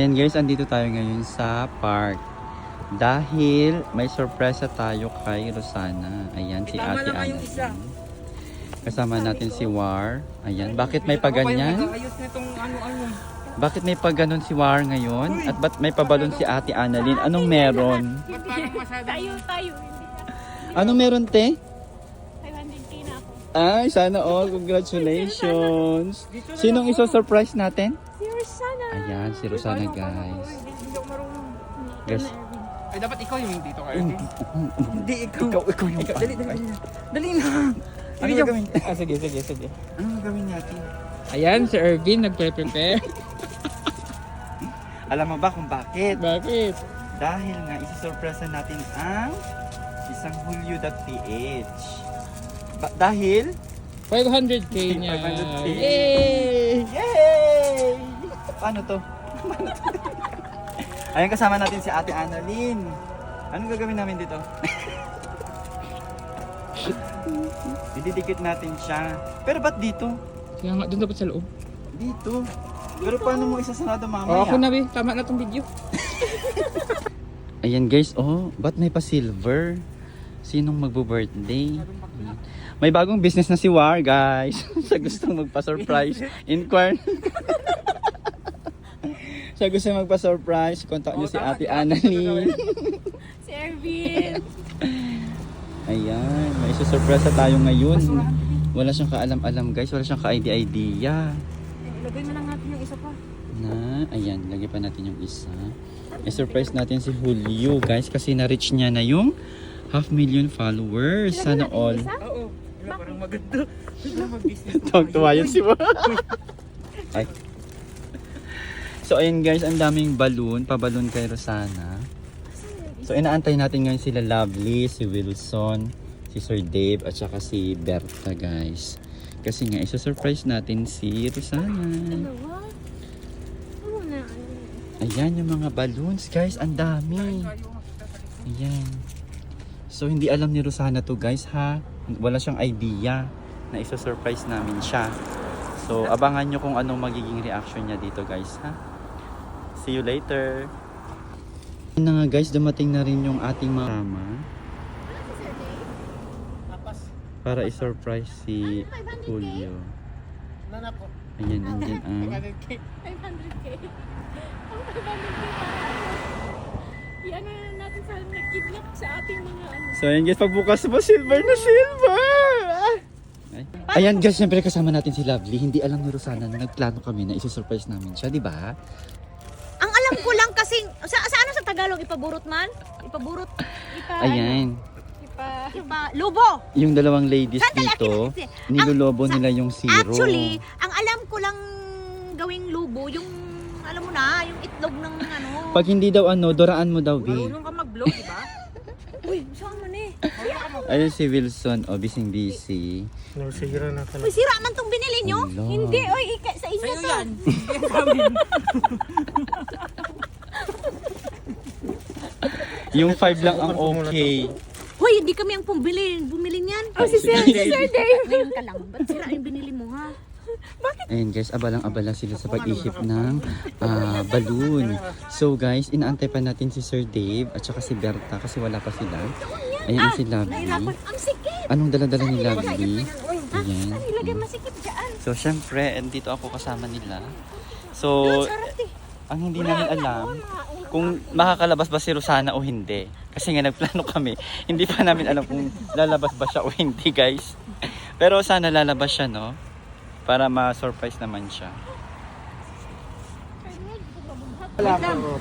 Ayan guys, andito tayo ngayon sa park. Dahil may sorpresa tayo kay Rosana. Ayan, si Ate Ana. Kasama natin si War. Ayan, bakit may paganyan? Bakit may paganon si War ngayon? At ba't may pabalon si Ate Annalyn? Anong meron? Tayo. Anong meron, te? 500k na ako. Ay, sana all. Congratulations. Sinong iso-surprise natin? Si Rosana. Ayan, si Rosana guys. Guys, Ay, dapat ikaw yung dito kayo. hindi, ikaw yung Dali na. Ano gagawin? Sige. Ano gagawin natin? Ayan, si Ervin nagpe-prepare. Alam mo ba kung bakit? Bakit? Dahil nga isi-surpresa natin ang isang Hulyo.ph. Dahil 500k niya. 500K. Yay! Yay! Paano to? Ayan, kasama natin si Ate Annalyn. Anong gagawin namin dito? Dididikit natin siya. Pero ba't dito? Kaya nga, doon dapat sa loob. Dito. Pero paano mo isasanado Oh, mamaya? ako na, be. Tama na tong video. Ayan guys, oh, ba't may pa-silver? Sinong magbo-birthday? May bagong business na si War, guys. Sa gustong magpa-surprise, inquire. Sa gustong magpa-surprise, contact nyo si Ate Annalyn. Si Ervin. Ayan, may surprise tayo ngayon. Wala siyang kaalam-alam guys, wala siyang ka-idea-idea. Lagay mo lang natin yung isa pa. Ayan, lagay pa natin yung isa. I-surprise natin si Julio guys kasi na-reach niya na yung 500,000 followers. Sana all. Oo. Parang maganda. Tuwag-tuwa yun si War. Ay. So ayan guys, ang daming balloon, pabalon kay Rosana. So inaantay natin ngayon sila Lovely, si Wilson, si Sir Dave at saka si Berta guys. Kasi nga isa-surprise natin si Rosana. What? Ano na? Ayan yung mga balloons guys, ang dami. Ayan. So hindi alam ni Rosana to guys ha. Wala siyang idea na isa-surprise namin siya. So abangan nyo kung anong magiging reaction niya dito guys ha. See you later. Ayan na nga guys, dumating na rin yung ating mga kasama para i-surprise si Julio. Nana po. Ayan, andyan ang 500k. Ang 500k Iyan na natin sa nag-kidnap sa ating mga ano. So ayan guys, pagbukas mo, silver na silver! Ay. Ayan guys, syempre kasama natin si Lovely. Hindi alam ni Rosana na nagplano kami na isi-surprise namin siya, di ba? Ang alam ko lang kasing, sa ano sa Tagalog, ipaburot man? Ipaburot? Ayan, Lubo! yung dalawang ladies Sandali, dito, akin, nilulobo nila yung zero. Actually, ang alam ko lang gawing lubo, yung, alam mo na, yung itlog ng ano. Pag hindi daw ano, doraan mo daw, B. Marunong ka mag-vlog, di ba? Uy, saan man eh? Ayun si Wilson, busy. Nasira na ka Uy, sira man tong binili nyo? Hello. Hindi, oy, sa inyo Sa'yo to. yan. Yung 5 lang ang okay. Hoy, hindi kami ang bumili niyan. Oh, si Sir Dave. Ngayon ka lang, ba't sira yung binili mo ha? Ayan guys, abalang-abala sila sa pag-isip ng balloon. So guys, inaantay pa natin si Sir Dave at saka si Berta kasi wala pa sila. Ayan si Lovely. Nahirapan, ang sikip. Anong dala-dala ni Lovely? Ha? Ayan. Saan ilagay masikip dyan? So syempre, andito ako kasama nila. So, Sarap eh. ang hindi namin alam kung makakalabas ba si Rosana o hindi. Kasi nga nagplano kami. Hindi pa namin alam kung lalabas ba siya o hindi guys. Pero sana lalabas siya no? Para ma-surprise naman siya.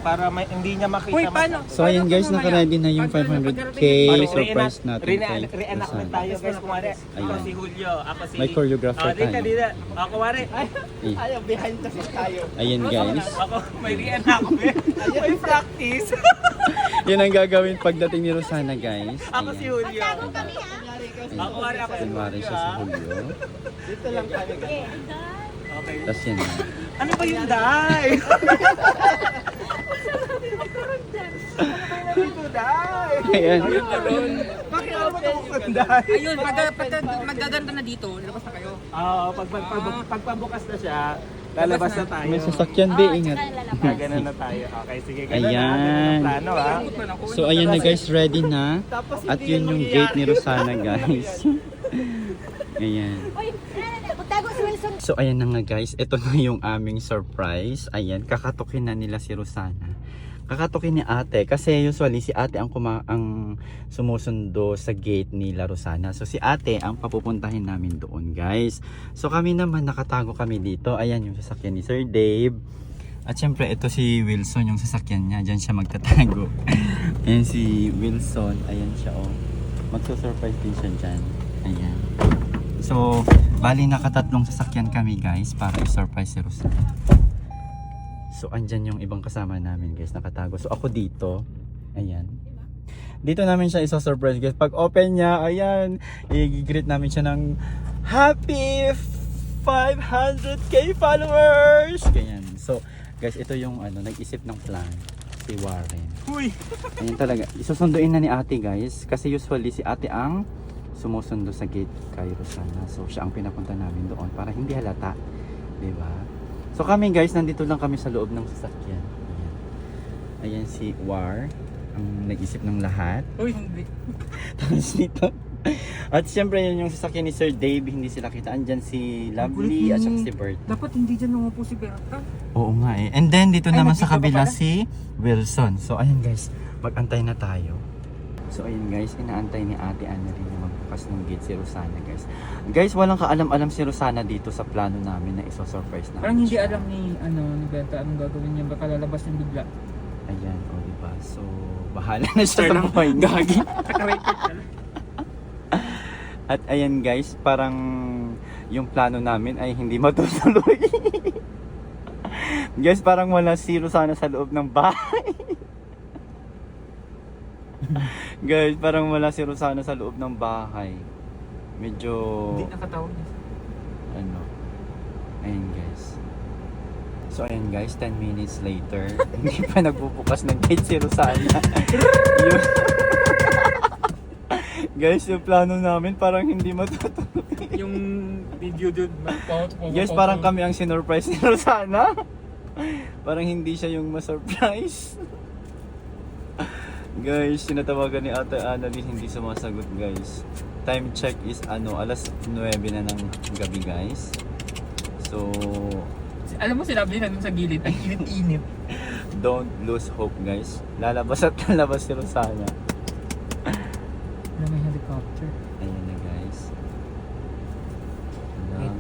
Para hindi niya makita. Uy, paano? So ayun guys, naka-ready na yung 500k surprise natin kay Reenactment Rosana. tayo guys, kumare. Ako Ayan. si Julio, ako si... May choreographer tayo. Dito. Ako, kumare. Eh, Ayaw, behind the scenes tayo. Ayan guys. Ako, may reenactment. May practice. Yan ang gagawin pagdating ni Rosana guys. Ako si Ayan. Julio. Ako, kumare, ako si Kunwari siya si Julio. Dito lang kami guys. Okay. Tapos yan. Ano ba yung day? Dito, day. Ayan. Bakit ako matumukunday? Ayun, pag magaganda na dito, labas na kayo. Oo, pagpabukas na siya, Lalabas na tayo. May sasakyan, be. Ingat. Gaganan na tayo. Okay, sige. Ganun na. Ayan. Ganun ang plano, ha? So, ayan na guys, ready na. At yun yung gate ni Rosana, guys. Ayan. Magtago si Wilson. So, ayan na nga guys. Ito na yung aming surprise. Ayan, kakatukin na nila si Rosana. Kakatukin ni ate. Kasi usually si ate ang sumusundo sa gate nila Rosana. So, si ate ang papupuntahin namin doon, guys. So, kami naman nakatago kami dito. Ayan yung sasakyan ni Sir Dave. At syempre, ito si Wilson, yung sasakyan niya. Diyan siya magtatago. Ayan si Wilson. Ayan siya, oh. Magsusurprise din siya dyan. Ayan. So, bali nakatatlong sasakyan kami, guys, para i-surprise si Rosana. So, andyan yung ibang kasama namin, guys, nakatago. So, ako dito. Ayan. Dito namin siya isa-surprise, guys. Pag open niya, ayan, i-greet namin siya ng Happy 500k followers! Ganyan. So, guys, ito yung nag-isip ng plan. Si Warren. Uy! Ayan talaga. Isusunduin na ni ate, guys. Kasi usually si ate ang sumusundo sa gate kay Rosana. So, siya ang pinapunta namin doon para hindi halata. Diba? So, kami, guys, nandito lang kami sa loob ng sasakyan. Ayan. Ayan si War, ang nag-isip ng lahat. Uy, hindi. Tapos dito. At siyempre, yun yung sasakyan ni Sir Dave. Hindi sila kita. Andyan si Lovely at saka si Bert. Dapat hindi dyan umupo si Berta. Oo nga eh. And then dito naman sa nandito ka kabila pala? si Wilson. So ayan guys, mag-antay na tayo. So ayun guys, inaantay ni Ate Ana rin na magbukas ng gate si Rosana, guys. Guys, walang kaalam-alam si Rosana dito sa plano namin na iso-surprise namin. Parang hindi siya. alam ni Berta anong gagawin niya, baka lalabas yung bigla. Ayan, o diba? So, bahala na siya sa buhay niya. At ayan guys, parang yung plano namin ay hindi matutuloy. Guys, parang wala si Rosana sa loob ng bahay. Guys, parang wala si Rosana sa loob ng bahay. Medyo Hindi nakatawag niya. Ayan guys. So ayan guys, 10 minutes later, hindi pa nagbubukas ng gate si Rosana. Guys, yung plano namin parang hindi matutuloy. Yung video doon, Guys, parang kami ang sinurprise ni Rosana. Parang hindi siya yung ma-surprise. Guys, sinatawagan ni Ate Annalyn, hindi sumasagot guys. Time check is alas 9 na ng gabi guys. So, alam mo sinabi na dun sa gilid, ang init-init. don't lose hope guys. Lalabas at lalabas si Rosana. Na may helicopter. Ayun na guys.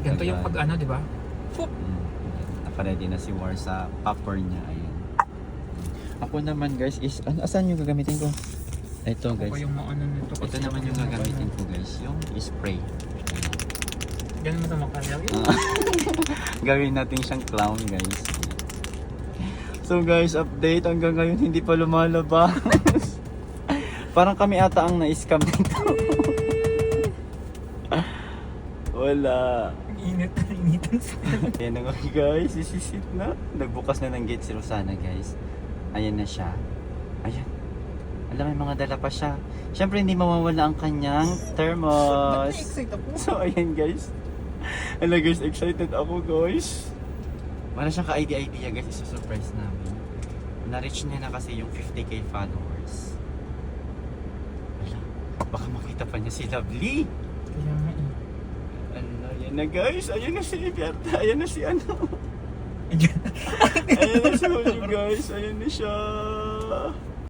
Ganito yung pag di ba? Naka-ready na si War sa popper niya. Ayan. Ako naman guys is, asan yung gagamitin ko? Ito guys. Ako yung maano nito. Ito naman yung gagamitin ko guys, yung spray. Ganun mo sa makalaw. Gawin natin siyang clown guys. So guys, update hanggang ngayon hindi pa lumalabas. Parang kami ata ang na-scam nito. Wala. Init na initan sa Ayan na nga guys, isisit na. Nagbukas na ng gate si Rosana guys. Ayan na siya. Ayan. Alam, may mga dala pa siya. Siyempre hindi mawawala ang kanyang thermos. excited ako. So ayan guys. Alam guys, excited ako guys. Wala siyang ka-idea guys, isa-surprise namin. Na-reach niya na kasi yung 50k followers. Wala. Baka makita pa niya si Lovely. Kaya nga eh. Ayan na guys, ayan na si Berta, ayan na si Ayan na si Julio guys, ayan na siya.